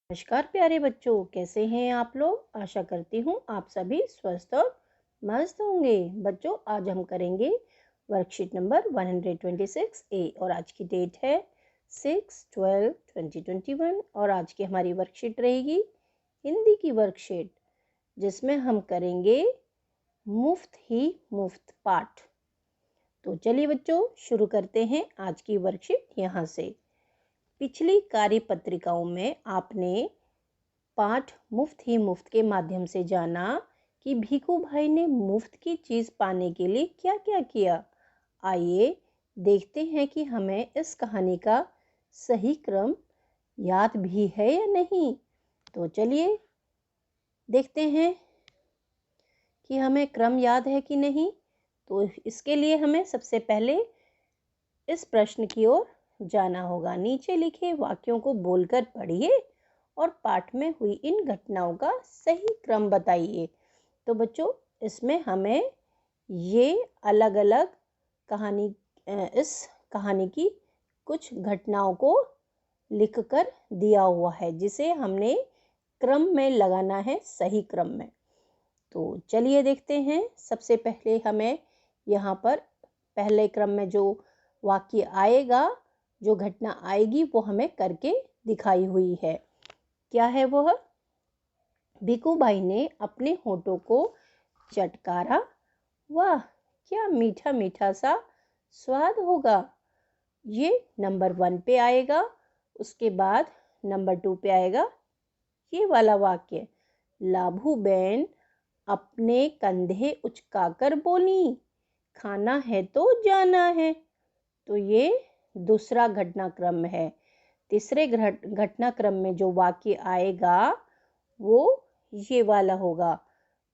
नमस्कार प्यारे बच्चों, कैसे हैं आप लोग। आशा करती हूँ आप सभी स्वस्थ और मस्त होंगे। बच्चों, आज हम करेंगे वर्कशीट नंबर 126 ए और आज की डेट है 6/12/2021 और आज की हमारी वर्कशीट रहेगी हिंदी की वर्कशीट, जिसमें हम करेंगे मुफ्त ही मुफ्त पाठ। तो चलिए बच्चों, शुरू करते हैं आज की वर्कशीट यहाँ से। पिछली कार्यपत्रिकाओं में आपने पाठ मुफ्त ही मुफ्त के माध्यम से जाना कि भीखू भाई ने मुफ्त की चीज़ पाने के लिए क्या क्या किया। आइए देखते हैं कि हमें इस कहानी का सही क्रम याद भी है या नहीं। तो चलिए देखते हैं कि हमें क्रम याद है कि नहीं। तो इसके लिए हमें सबसे पहले इस प्रश्न की ओर जाना होगा। नीचे लिखे वाक्यों को बोलकर पढ़िए और पाठ में हुई इन घटनाओं का सही क्रम बताइए। तो बच्चों, इसमें हमें ये अलग अलग इस कहानी की कुछ घटनाओं को लिखकर दिया हुआ है, जिसे हमने क्रम में लगाना है, सही क्रम में। तो चलिए देखते हैं। सबसे पहले हमें यहाँ पर पहले क्रम में जो वाक्य आएगा, जो घटना आएगी, वो हमें करके दिखाई हुई है। क्या है वह? भीखू भाई ने अपने होठों को चटकारा। वाह, क्या मीठा मीठा सा स्वाद होगा। ये नंबर 1 पे आएगा। उसके बाद नंबर 2 पे आएगा ये वाला वाक्य, लाभू बहन अपने कंधे उचकाकर बोली, खाना है तो जाना है। तो ये दूसरा घटनाक्रम है। तीसरे घटनाक्रम में जो वाक्य आएगा वो ये वाला होगा,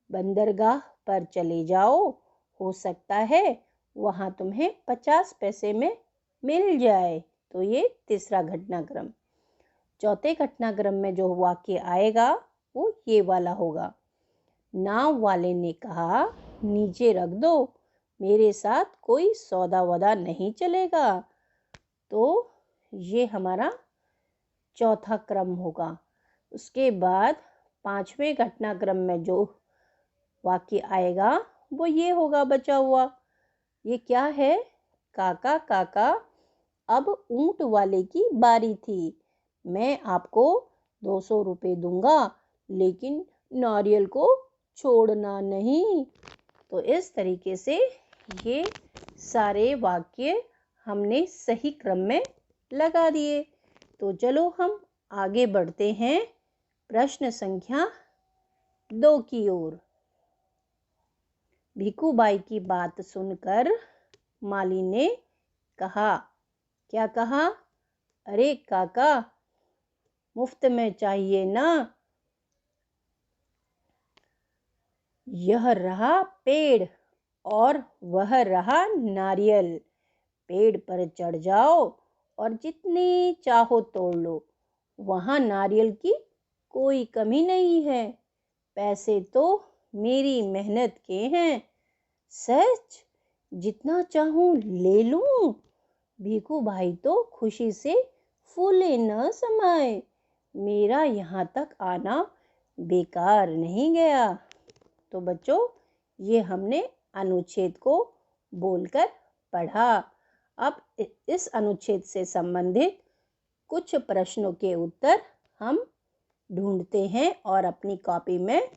बंदरगाह पर चले जाओ, हो सकता है वहाँ तुम्हें 50 पैसे में मिल जाए। तो ये तीसरा घटनाक्रम। चौथे घटनाक्रम में जो वाक्य आएगा वो ये वाला होगा, नाव वाले ने कहा नीचे रख दो, मेरे साथ कोई सौदा वदा नहीं चलेगा। तो ये हमारा चौथा क्रम होगा। उसके बाद पांचवें घटनाक्रम में जो वाक्य आएगा वो ये होगा बचा हुआ। ये क्या है? काका काका, अब ऊंट वाले की बारी थी, मैं आपको 200 रुपये दूंगा, लेकिन नारियल को छोड़ना नहीं। तो इस तरीके से ये सारे वाक्य हमने सही क्रम में लगा दिए। तो चलो हम आगे बढ़ते हैं प्रश्न संख्या 2 की ओर। भीखू बाई की बात सुनकर माली ने कहा, क्या कहा? अरे काका, मुफ्त में चाहिए ना। यह रहा पेड़ और वह रहा नारियल, पेड़ पर चढ़ जाओ और जितनी चाहो तोड़ लो, वहाँ नारियल की कोई कमी नहीं है, पैसे तो मेरी मेहनत के हैं, सच जितना चाहूँ ले लूँ। भीखू भाई तो खुशी से फूले न समाये, मेरा यहाँ तक आना बेकार नहीं गया। तो बच्चों, ये हमने अनुच्छेद को बोलकर पढ़ा। अब इस अनुच्छेद से संबंधित कुछ प्रश्नों के उत्तर हम ढूंढते हैं और अपनी कॉपी में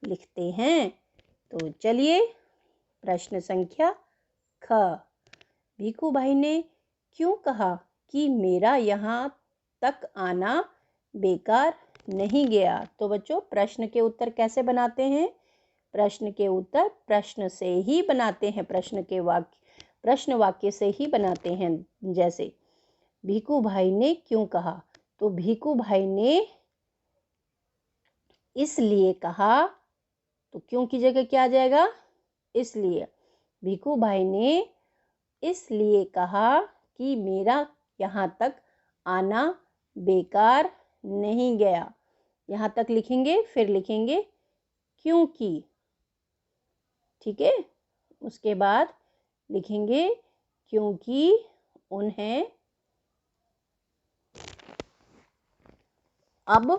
लिखते हैं। तो चलिए, प्रश्न संख्या ख, भीखू भाई ने क्यों कहा कि मेरा यहाँ तक आना बेकार नहीं गया? तो बच्चों, प्रश्न के उत्तर कैसे बनाते हैं? प्रश्न के उत्तर प्रश्न से ही बनाते हैं, प्रश्न वाक्य से ही बनाते हैं। जैसे भीखू भाई ने क्यों कहा, तो भीखू भाई ने इसलिए कहा, तो क्यों की जगह क्या आ जाएगा? इसलिए। भीखू भाई ने इसलिए कहा कि मेरा यहाँ तक आना बेकार नहीं गया। यहाँ तक लिखेंगे, फिर लिखेंगे क्योंकि। ठीक है, उसके बाद लिखेंगे क्योंकि उन्हें अब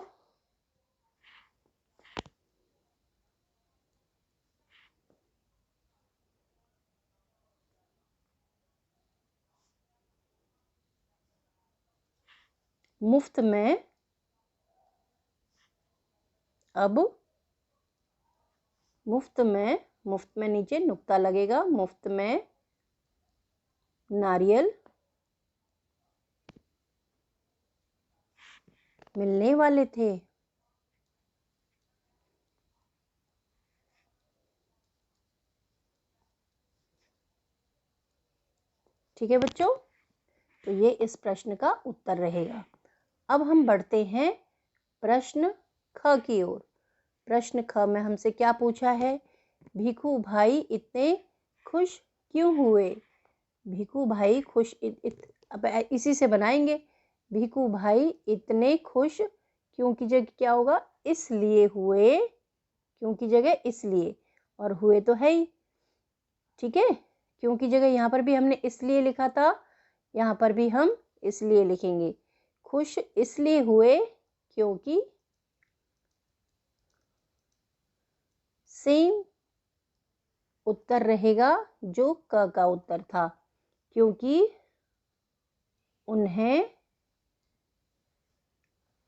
मुफ्त में, अब मुफ्त में नीचे नुक्ता लगेगा, मुफ्त में नारियल मिलने वाले थे। ठीक है बच्चों, तो ये इस प्रश्न का उत्तर रहेगा। अब हम बढ़ते हैं प्रश्न ख की ओर। प्रश्न ख में हमसे क्या पूछा है? भिखू भाई इतने खुश क्यों हुए? भिखू भाई खुश अब इसी से बनाएंगे। भिखू भाई इतने खुश, क्यों की जगह क्या होगा? इसलिए हुए, क्यों की जगह इसलिए, और हुए तो है ही। ठीक है, क्यों की जगह यहाँ पर भी हमने इसलिए लिखा था, यहाँ पर भी हम इसलिए लिखेंगे। खुश इसलिए हुए क्योंकि, सेम उत्तर रहेगा जो क का उत्तर था, क्योंकि उन्हें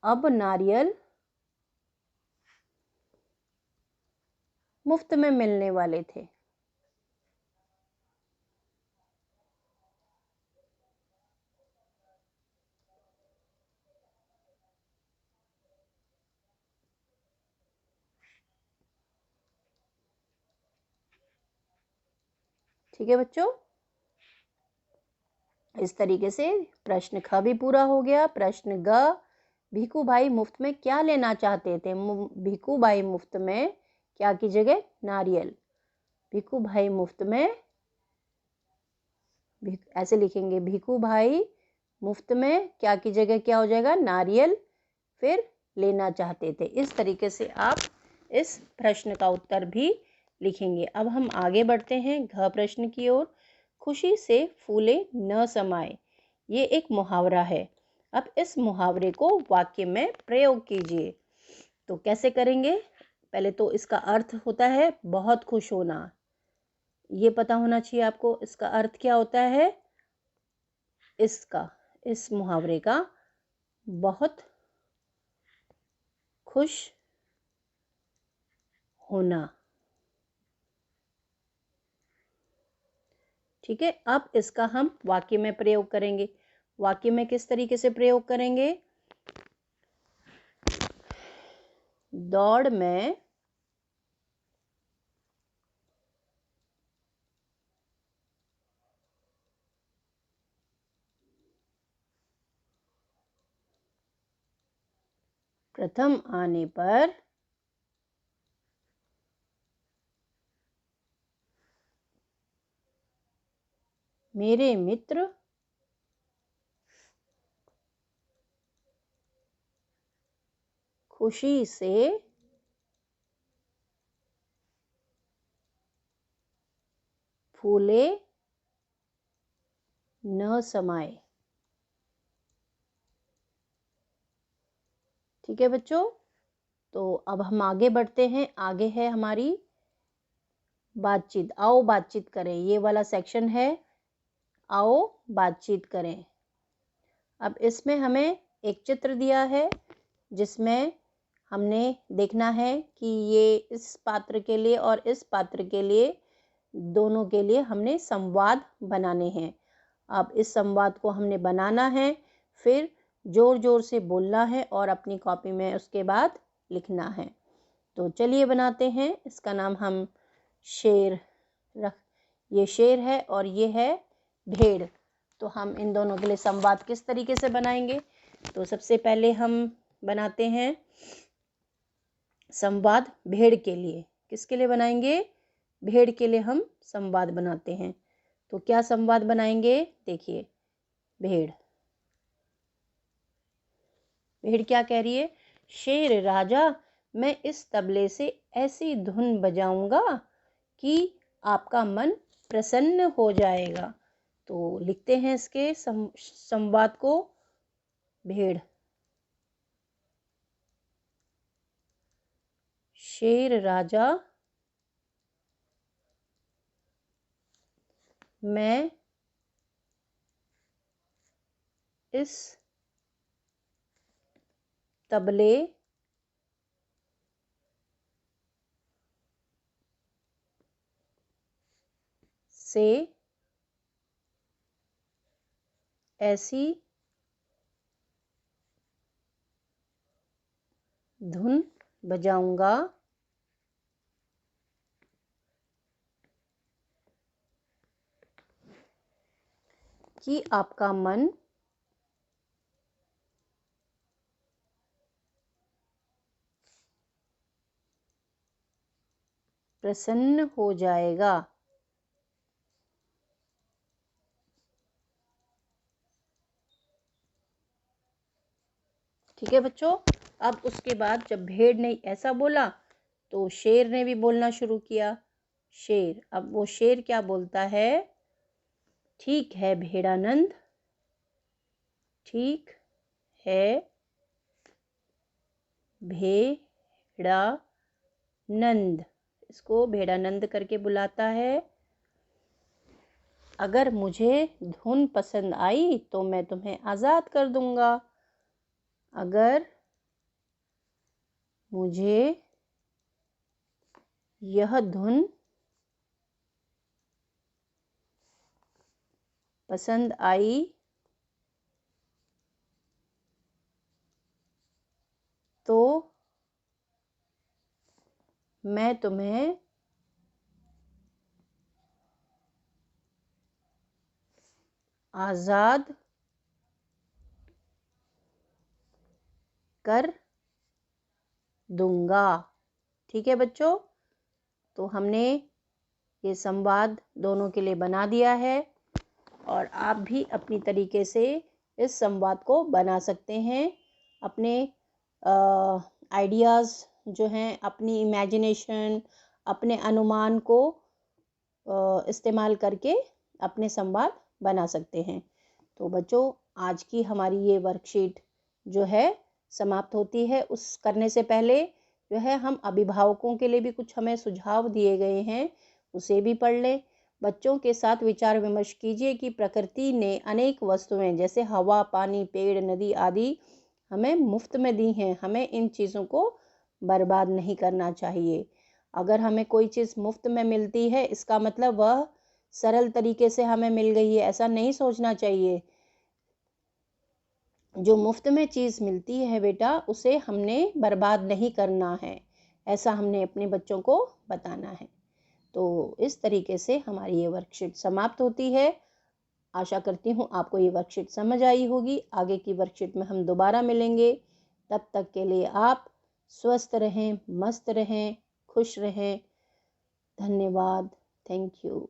अब नारियल मुफ्त में मिलने वाले थे। ठीक है बच्चों, इस तरीके से प्रश्न ख भी पूरा हो गया। प्रश्न ग, भिखू भाई मुफ्त में क्या लेना चाहते थे? भिखू भाई मुफ्त में क्या की जगह? नारियल। भिखू भाई मुफ्त में, ऐसे लिखेंगे, भिखू भाई मुफ्त में क्या की जगह क्या हो जाएगा? नारियल, फिर लेना चाहते थे। इस तरीके से आप इस प्रश्न का उत्तर भी लिखेंगे। अब हम आगे बढ़ते हैं घ प्रश्न की ओर। खुशी से फूले न समाये, ये एक मुहावरा है। अब इस मुहावरे को वाक्य में प्रयोग कीजिए। तो कैसे करेंगे? पहले तो इसका अर्थ होता है बहुत खुश होना, ये पता होना चाहिए आपको। इसका अर्थ क्या होता है? इस मुहावरे का बहुत खुश होना। ठीक है, अब इसका हम वाक्य में प्रयोग करेंगे। वाक्य में किस तरीके से प्रयोग करेंगे? दौड़ में प्रथम आने पर मेरे मित्र खुशी से फूले न समाये। ठीक है बच्चों, तो अब हम आगे बढ़ते हैं। आगे है हमारी बातचीत। आओ बातचीत करें, ये वाला सेक्शन है, आओ बातचीत करें। अब इसमें हमें एक चित्र दिया है, जिसमें हमने देखना है कि ये इस पात्र के लिए और इस पात्र के लिए, दोनों के लिए हमने संवाद बनाने हैं। अब इस संवाद को हमने बनाना है, फिर जोर जोर से बोलना है और अपनी कॉपी में उसके बाद लिखना है। तो चलिए बनाते हैं। इसका नाम हम शेर ये शेर है और ये है भेड़। तो हम इन दोनों के लिए संवाद किस तरीके से बनाएंगे? तो सबसे पहले हम बनाते हैं संवाद भेड़ के लिए। किसके लिए बनाएंगे? भेड़ के लिए हम संवाद बनाते हैं। तो क्या संवाद बनाएंगे? देखिए, भेड़ भेड़ क्या कह रही है? शेर राजा, मैं इस तबले से ऐसी धुन बजाऊंगा कि आपका मन प्रसन्न हो जाएगा। तो लिखते हैं इसके संवाद को। भेड़, शेर राजा, मैं इस तबले से ऐसी धुन बजाऊंगा कि आपका मन प्रसन्न हो जाएगा। ठीक है बच्चों। अब उसके बाद जब भेड़ ने ऐसा बोला तो शेर ने भी बोलना शुरू किया। शेर, अब वो शेर क्या बोलता है? ठीक है भेड़ानंद, ठीक है भेड़ानंद। इसको भेड़ानंद करके बुलाता है। अगर मुझे धुन पसंद आई तो मैं तुम्हें आज़ाद कर दूंगा। अगर मुझे यह धुन पसंद आई तो मैं तुम्हें आज़ाद कर दूंगा। ठीक है बच्चों, तो हमने ये संवाद दोनों के लिए बना दिया है और आप भी अपनी तरीके से इस संवाद को बना सकते हैं। अपने आइडियाज़ जो हैं, अपनी इमेजिनेशन, अपने अनुमान को इस्तेमाल करके अपने संवाद बना सकते हैं। तो बच्चों, आज की हमारी ये वर्कशीट जो है समाप्त होती है। उस करने से पहले जो है हम अभिभावकों के लिए भी कुछ हमें सुझाव दिए गए हैं, उसे भी पढ़ लें। बच्चों के साथ विचार विमर्श कीजिए कि प्रकृति ने अनेक वस्तुएं जैसे हवा, पानी, पेड़, नदी आदि हमें मुफ्त में दी हैं। हमें इन चीज़ों को बर्बाद नहीं करना चाहिए। अगर हमें कोई चीज़ मुफ्त में मिलती है इसका मतलब वह सरल तरीके से हमें मिल गई है, ऐसा नहीं सोचना चाहिए। जो मुफ्त में चीज़ मिलती है बेटा, उसे हमने बर्बाद नहीं करना है, ऐसा हमने अपने बच्चों को बताना है। तो इस तरीके से हमारी ये वर्कशीट समाप्त होती है। आशा करती हूँ आपको ये वर्कशीट समझ आई होगी। आगे की वर्कशीट में हम दोबारा मिलेंगे। तब तक के लिए आप स्वस्थ रहें, मस्त रहें, खुश रहें। धन्यवाद। Thank you.